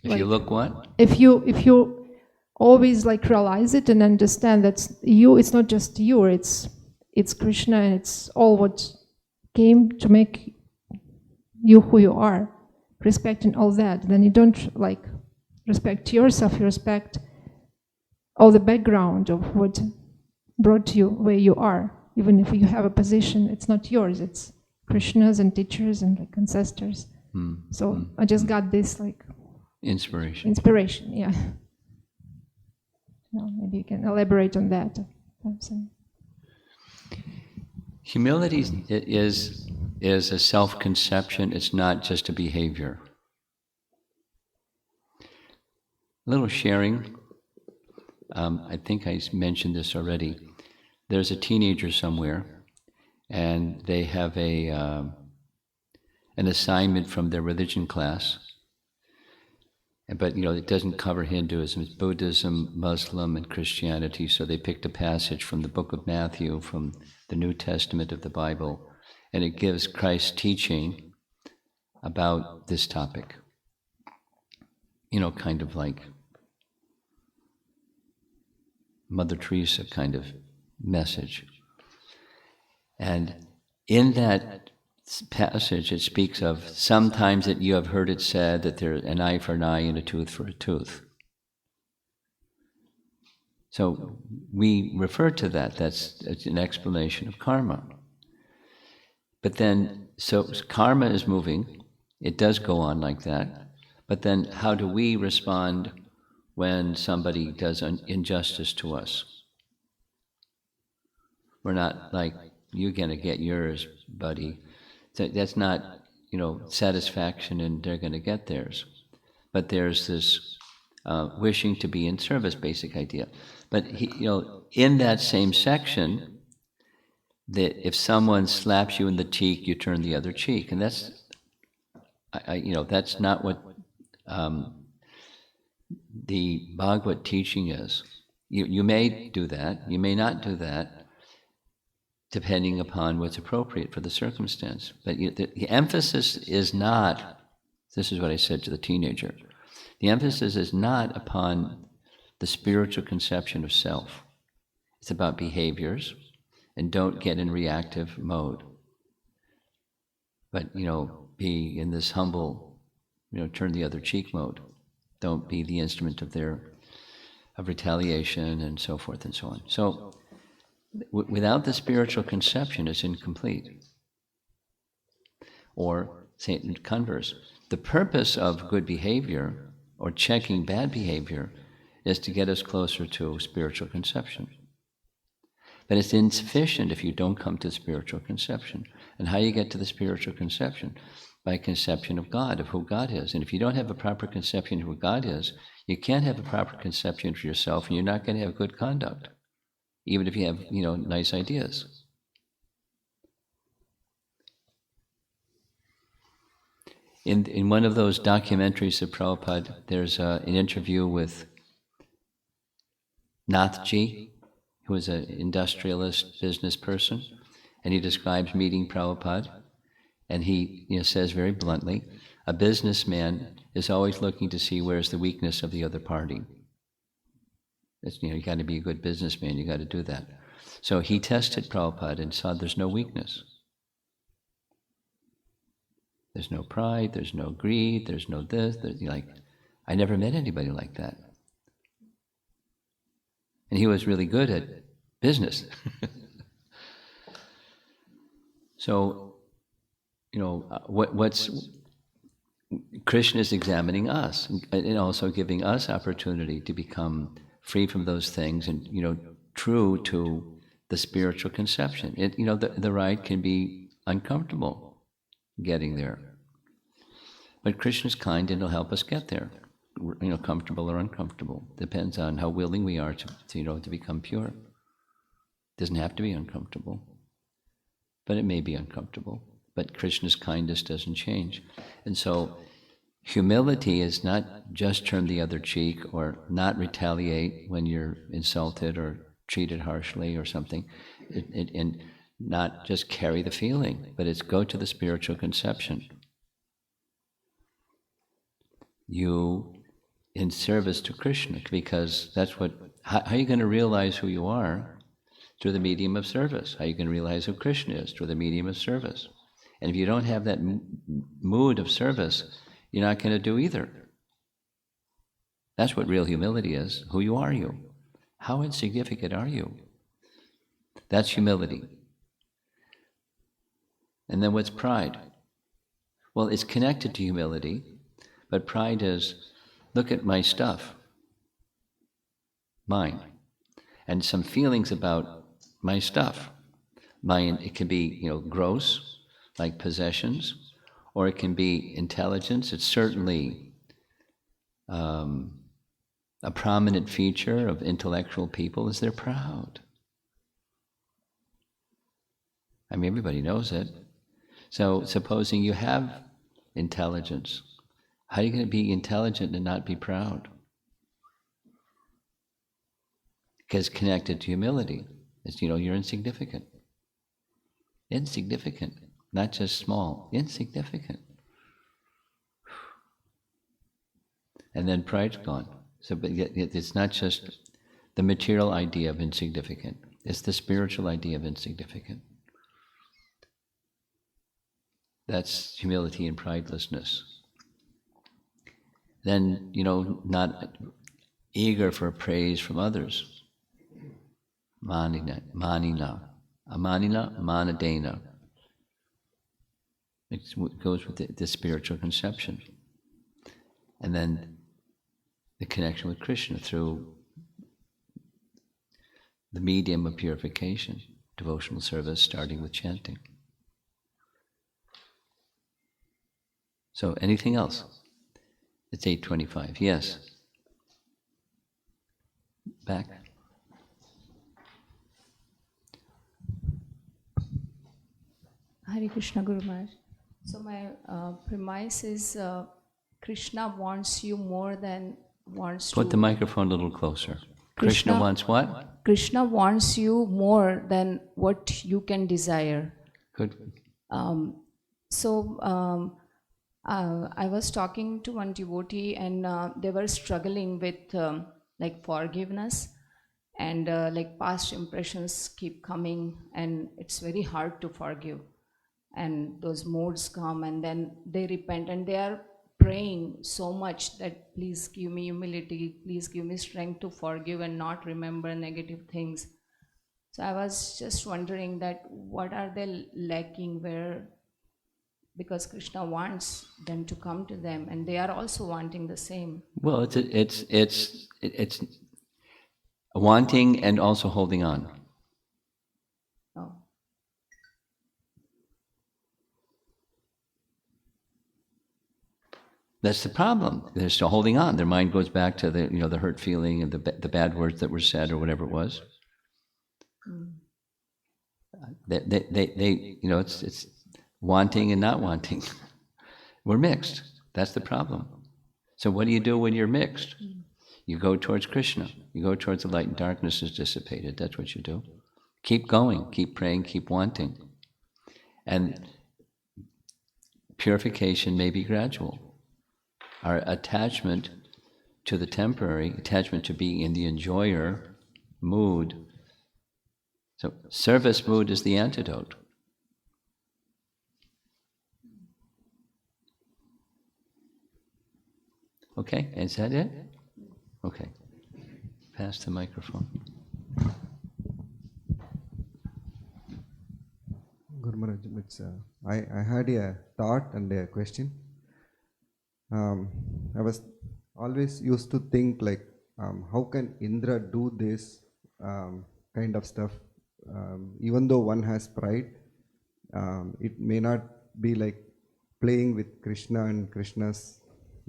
if you look what? If you always realize it and understand that you, it's not just you, it's Krishna, and it's all what came to make you who you are, respecting all that, then you don't respect yourself, you respect all the background of what brought you where you are. Even if you have a position, it's not yours, it's Krishnas and teachers and like ancestors. So I just got this like inspiration. Yeah. No, maybe you can elaborate on that. Humility is a self-conception. It's not just a behavior. A little sharing. I think I mentioned this already. There's a teenager somewhere, and they have an assignment from their religion class. But it doesn't cover Hinduism, it's Buddhism, Muslim, and Christianity. So they picked a passage from the book of Matthew, from the New Testament of the Bible, and it gives Christ's teaching about this topic. Kind of like Mother Teresa kind of message. And in that passage, it speaks of sometimes that you have heard it said that there's an eye for an eye and a tooth for a tooth. So we refer to that. That's an explanation of karma. But then, so karma is moving. It does go on like that. But then how do we respond when somebody does an injustice to us? We're not like, you're going to get yours, buddy. That's not, satisfaction, and they're going to get theirs. But there's this wishing to be in service, basic idea. But in that same section, that if someone slaps you in the cheek, you turn the other cheek, and that's, that's not what the Bhagavad teaching is. You may do that, you may not do that, depending upon what's appropriate for the circumstance. But the emphasis is not, this is what I said to the teenager, the emphasis is not upon the spiritual conception of self. It's about behaviors, and don't get in reactive mode. But, be in this humble, turn the other cheek mode. Don't be the instrument of retaliation and so forth and so on. So, without the spiritual conception, it's incomplete. Or, say it in converse, the purpose of good behavior or checking bad behavior is to get us closer to spiritual conception. But it's insufficient if you don't come to spiritual conception. And how you get to the spiritual conception? By conception of God, of who God is. And if you don't have a proper conception of who God is, you can't have a proper conception for yourself, and you're not going to have good conduct, even if you have, nice ideas. In one of those documentaries of Prabhupada, there's an interview with Nathji, who is an industrialist business person, and he describes meeting Prabhupada, and he says very bluntly, a businessman is always looking to see where's the weakness of the other party. It's, you got to be a good businessman, you got to do that. So he tested Prabhupada and saw there's no weakness. There's no pride, there's no greed, there's no this, I never met anybody like that. And he was really good at business. So, what's Krishna is examining us and also giving us opportunity to become free from those things and, true to the spiritual conception. The ride can be uncomfortable getting there. But Krishna's kind and he'll help us get there. Comfortable or uncomfortable. Depends on how willing we are to become pure. It doesn't have to be uncomfortable, but it may be uncomfortable. But Krishna's kindness doesn't change. And so humility is not just turn the other cheek or not retaliate when you're insulted or treated harshly or something, and not just carry the feeling, but it's go to the spiritual conception. You in service to Krishna, because that's how are you going to realize who you are? Through the medium of service. How are you going to realize who Krishna is? Through the medium of service. And if you don't have that mood of service, you're not going to do either. That's what real humility is. Who are you? How insignificant are you? That's humility. And then what's pride? Well, it's connected to humility, but pride is, look at my stuff, mine, and some feelings about my stuff. Mine, it can be, gross, like possessions, or it can be intelligence. It's certainly a prominent feature of intellectual people is they're proud. I mean, everybody knows it. So supposing you have intelligence, how are you going to be intelligent and not be proud? Because connected to humility is, you're insignificant. Insignificant, not just small, insignificant. And then pride's gone. So, but yet it's not just the material idea of insignificant, it's the spiritual idea of insignificant. That's humility and pridelessness. Then, not eager for praise from others. Manina, amanina, manadena. It goes with the spiritual conception. And then the connection with Krishna through the medium of purification, devotional service starting with chanting. So anything else? It's 8:25. Yes. Back. Hare Krishna, Guru Maharaj. So my premise is Krishna wants you more than wants Put to... the microphone a little closer. Krishna wants what? Krishna wants you more than what you can desire. Good. I was talking to one devotee and they were struggling with like forgiveness and like past impressions keep coming and it's very hard to forgive. And those moods come and then they repent and they are praying so much that please give me humility, please give me strength to forgive and not remember negative things. So I was just wondering that what are they lacking where, because Krishna wants them to come to them and they are also wanting the same. Well, it's wanting and also holding on. Oh. That's the problem. They're still holding on. Their mind goes back to the hurt feeling and the bad words that were said or whatever it was. It's wanting and not wanting. We're mixed. That's the problem. So what do you do when you're mixed? You go towards Krishna. You go towards the light and darkness is dissipated. That's what you do. Keep going. Keep praying. Keep wanting. And purification may be gradual. Our attachment to the temporary, attachment to being in the enjoyer mood. So service mood is the antidote. Okay, is that it? Okay. Pass the microphone. Guru Maharaj, I had a thought and a question. I was always used to think like, how can Indra do this kind of stuff? Even though one has pride, it may not be like playing with Krishna and Krishna's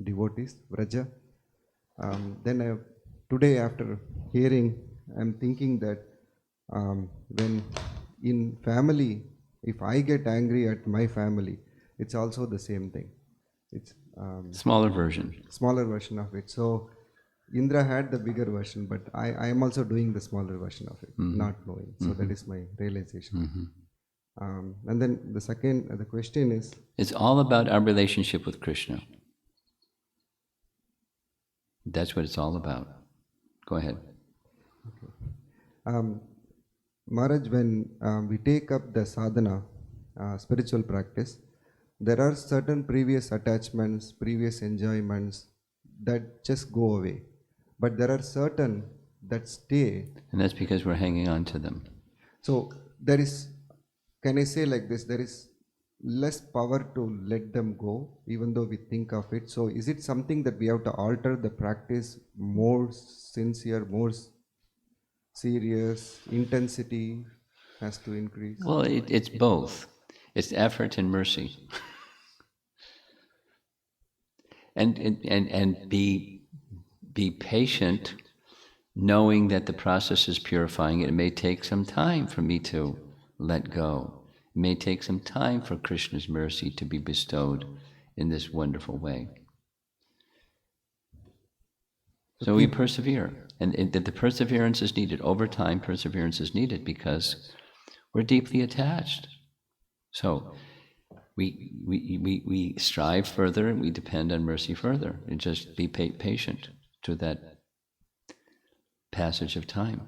devotees, Vraja. Today after hearing, I'm thinking that when in family, if I get angry at my family, it's also the same thing. It's Smaller version. Smaller version of it. So Indra had the bigger version, but I am also doing the smaller version of it, not knowing. So that is my realization. And then the question is... It's all about our relationship with Krishna. That's what it's all about. Go ahead. Okay. Maharaj, when we take up the sadhana, spiritual practice, there are certain previous attachments, previous enjoyments that just go away. But there are certain that stay. And that's because we're hanging on to them. So there is, can I say like this, there is less power to let them go, even though we think of it. So is it something that we have to alter the practice, more sincere, more serious, intensity has to increase? Well, it's both. It's effort and mercy. And be patient, knowing that the process is purifying it. It may take some time for me to let go. It may take some time for Krishna's mercy to be bestowed in this wonderful way. So we persevere. And the perseverance is needed. Over time, perseverance is needed because we're deeply attached. So we strive further and we depend on mercy further. And just be patient through that passage of time.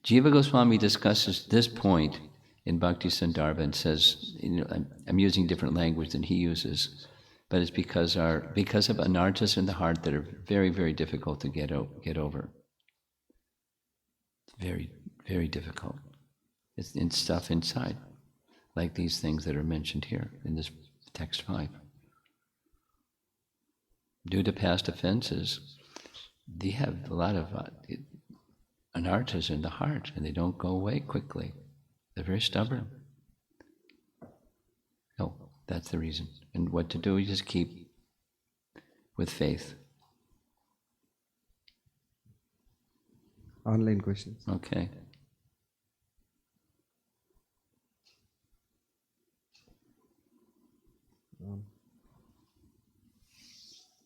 Jiva Goswami discusses this point in Bhakti Sandarbha and says, I'm using different language than he uses, but it's because of anarthas in the heart that are very, very difficult to get over. Very, very difficult. It's in stuff inside, like these things that are mentioned here in this text 5. Due to past offenses, they have a lot of anarthas in the heart, and they don't go away quickly. They're very stubborn. So that's the reason. And what to do, you just keep with faith. Online questions. Okay.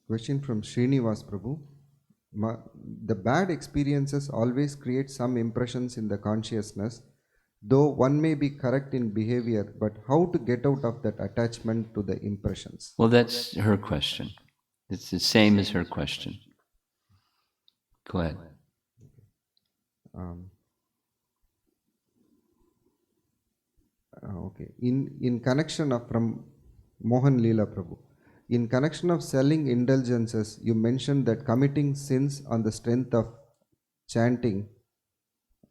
Question from Srinivas Prabhu. The bad experiences always create some impressions in the consciousness, though one may be correct in behavior, but how to get out of that attachment to the impressions? Well, that's her question. It's the same as her question. Go ahead. Okay. In connection of from Mohan Leela Prabhu. In connection of selling indulgences, you mentioned that committing sins on the strength of chanting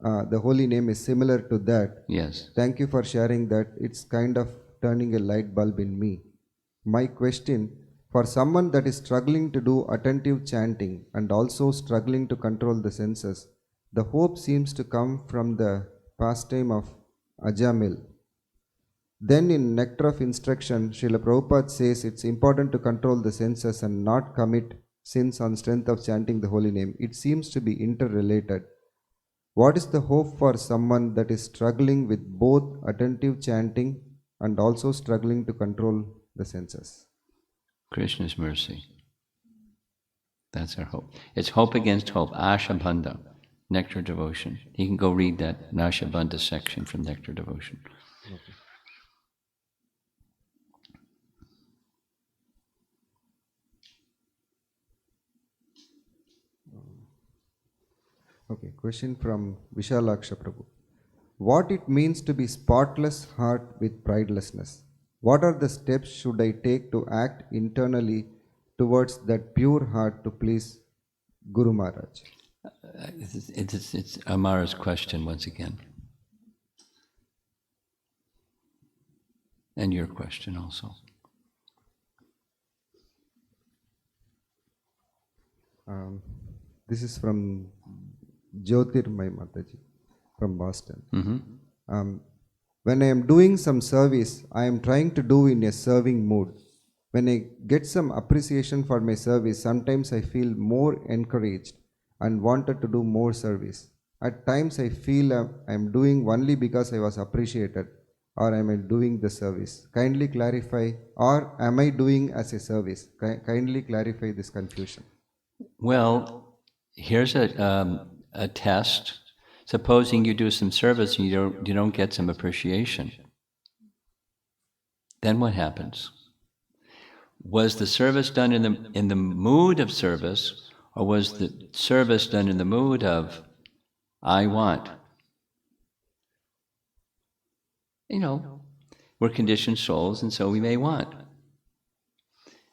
the holy name is similar to that. Yes. Thank you for sharing that. It's kind of turning a light bulb in me. My question, for someone that is struggling to do attentive chanting and also struggling to control the senses, the hope seems to come from the pastime of Ajamil. Then in Nectar of Instruction, Srila Prabhupada says it's important to control the senses and not commit sins on strength of chanting the holy name. It seems to be interrelated. What is the hope for someone that is struggling with both attentive chanting and also struggling to control the senses? Krishna's mercy. That's our hope. It's hope against hope. Ashabandha, Nectar Devotion. You can go read that Ashabandha section from Nectar Devotion. Okay. Okay, question from Vishalaksha Prabhu. What it means to be spotless heart with pridelessness? What are the steps should I take to act internally towards that pure heart to please Guru Maharaj? It's Amara's question once again. And your question also. This is from Jyotirmay Mataji from Boston. Mm-hmm. When I am doing some service, I am trying to do in a serving mood. When I get some appreciation for my service, sometimes I feel more encouraged and wanted to do more service. At times I feel I am doing only because I was appreciated, or am I doing the service? Kindly clarify, or am I doing as a service? Kindly clarify this confusion. Well, here's a test. Supposing you do some service and you don't get some appreciation, then what happens? Was the service done in the mood of service, or was the service done in the mood of I want? We're conditioned souls, and so we may want.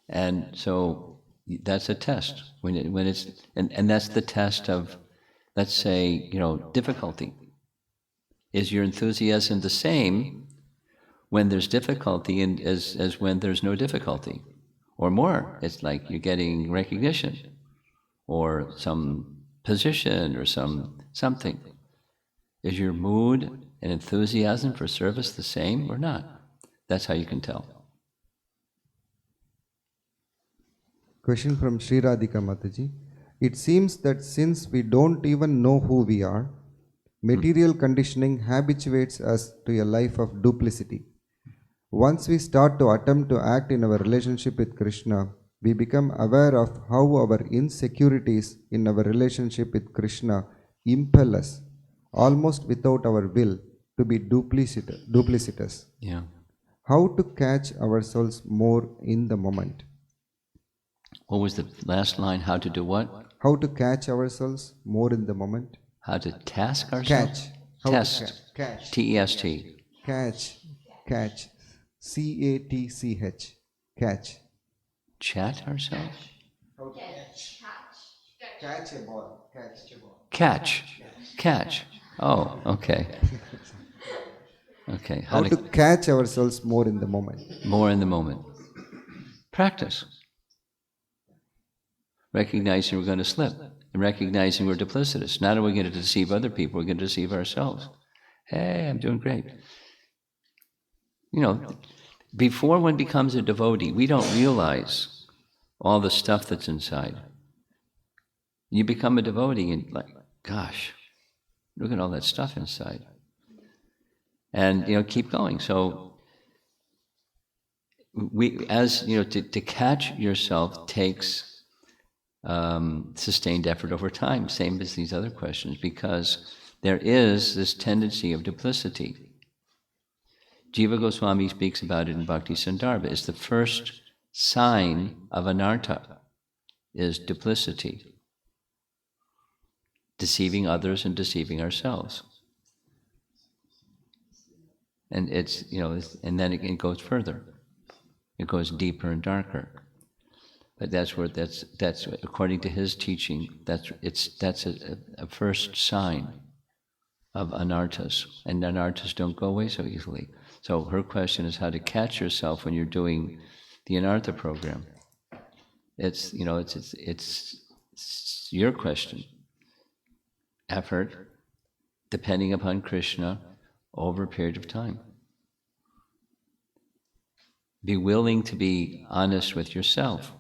And so that's a test when it's and that's the test of, let's say, difficulty. Is your enthusiasm the same when there's difficulty and as when there's no difficulty, or more. It's like you're getting recognition, or some position, or something. Is your mood and enthusiasm for service the same or not? That's how you can tell. Question from Sri Radhika Mataji. It seems that since we don't even know who we are, material conditioning habituates us to a life of duplicity. Once we start to attempt to act in our relationship with Krishna, we become aware of how our insecurities in our relationship with Krishna impel us, almost without our will, to be duplicitous. Yeah. How to catch ourselves more in the moment? What was the last line? How to do what? How to catch ourselves more in the moment? How to task ourselves? Catch. How to Test. catch. T-E-S-T. Catch. Catch. C-A-T-C-H. Catch. Chat ourselves? Catch a ball. Catch a ball. Catch. Oh, okay. Okay. How to catch ourselves more in the moment? More in the moment. Practice. Recognizing we're going to slip, and recognizing we're duplicitous. Not only are we going to deceive other people, we're going to deceive ourselves. Hey, I'm doing great. You know, before one becomes a devotee, we don't realize all the stuff that's inside. You become a devotee and like, gosh, look at all that stuff inside. And, keep going. So, to catch yourself takes sustained effort over time, same as these other questions, because there is this tendency of duplicity. Jiva Goswami speaks about it in Bhakti Sandarbha. It's the first sign of Anartha, is duplicity. Deceiving others and deceiving ourselves. And and then it goes further. It goes deeper and darker. But that's according to his teaching, that's a first sign of anarthas, and anarthas don't go away so easily. So her question is how to catch yourself when you're doing the Anartha program. It's your question. Effort, depending upon Krishna, over a period of time. Be willing to be honest with yourself.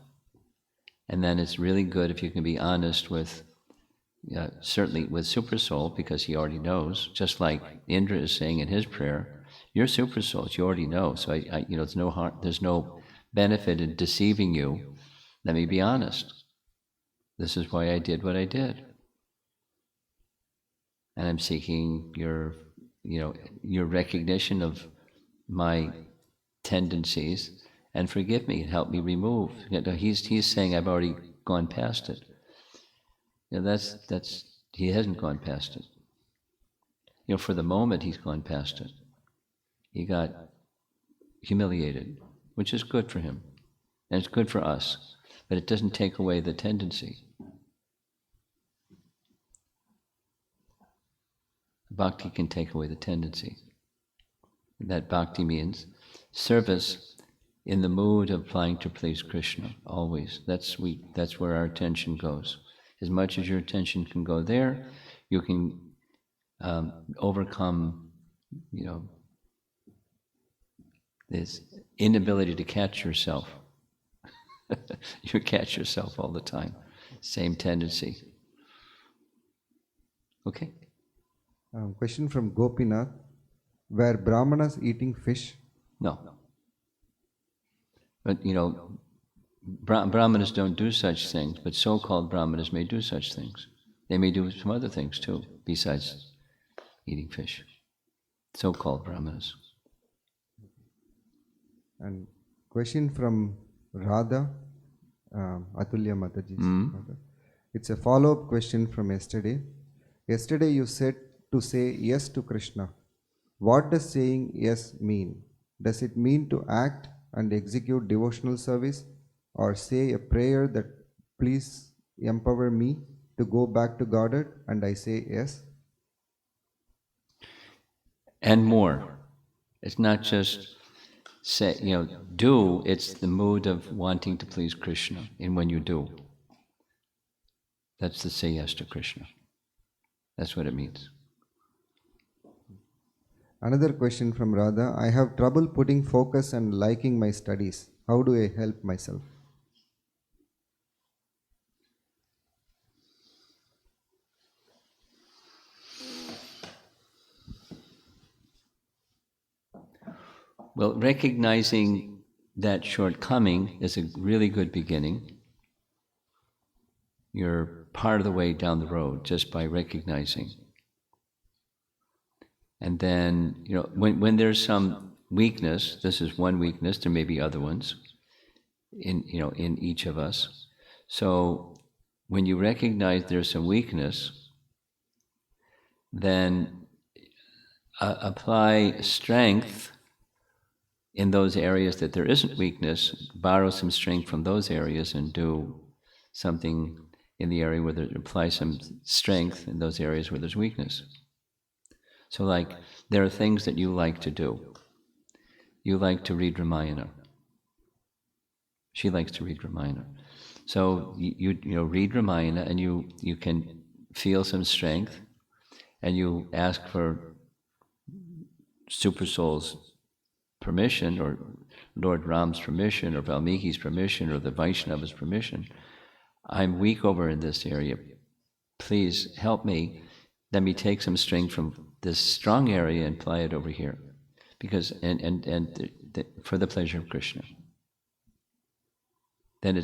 And then it's really good if you can be honest with, certainly with Super Soul, because he already knows, just like Indra is saying in his prayer, you're Super Souls, you already know, so there's no harm, there's no benefit in deceiving you. Let me be honest. This is why I did what I did. And I'm seeking your recognition of my tendencies, and forgive me and help me remove. He's saying I've already gone past it. He hasn't gone past it. For the moment he's gone past it. He got humiliated, which is good for him, and it's good for us, but it doesn't take away the tendency. Bhakti can take away the tendency. That bhakti means service in the mood of trying to please Krishna, always. That's where our attention goes. As much as your attention can go there, you can overcome, this inability to catch yourself. You catch yourself all the time. Same tendency. Okay? Question from Gopinath. Were Brahmanas eating fish? No. But, Brahmanas don't do such things, but so-called Brahmanas may do such things. They may do some other things too, besides eating fish. So-called Brahmanas. And question from Radha, Atulya Mataji's mother. It's a follow-up question from yesterday. Yesterday you said to say yes to Krishna. What does saying yes mean? Does it mean to act and execute devotional service, or say a prayer that please empower me to go back to Godhead, and I say yes? And more. It's not just say, do, it's the mood of wanting to please Krishna. And when you do, that's to say yes to Krishna. That's what it means. Another question from Radha. I have trouble putting focus and liking my studies. How do I help myself? Well, recognizing that shortcoming is a really good beginning. You're part of the way down the road just by recognizing. And then, when there's some weakness, this is one weakness, there may be other ones in each of us. So when you recognize there's some weakness, then apply strength in those areas that there isn't weakness, borrow some strength from those areas and do something in the area where apply some strength in those areas where there's weakness. So like, there are things that you like to do. You like to read Ramayana. She likes to read Ramayana. So you read Ramayana and you can feel some strength and you ask for Super Soul's permission, or Lord Ram's permission, or Valmiki's permission, or the Vaishnava's permission. I'm weak over in this area. Please help me. Let me take some strength from this strong area and apply it over here, because for the pleasure of Krishna. Then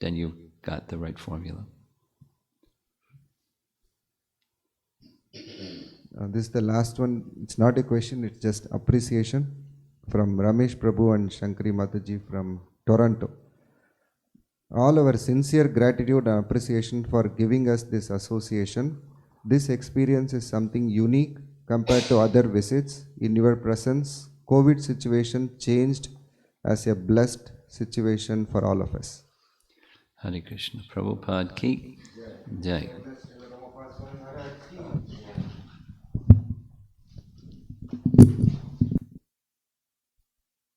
you've got the right formula. This is the last one. It's not a question, it's just appreciation from Ramesh Prabhu and Shankari Mataji from Toronto. All our sincere gratitude and appreciation for giving us this association. This experience is something unique compared to other visits. In your presence, COVID situation changed as a blessed situation for all of us. Hare Krishna. Prabhupada ki Jai.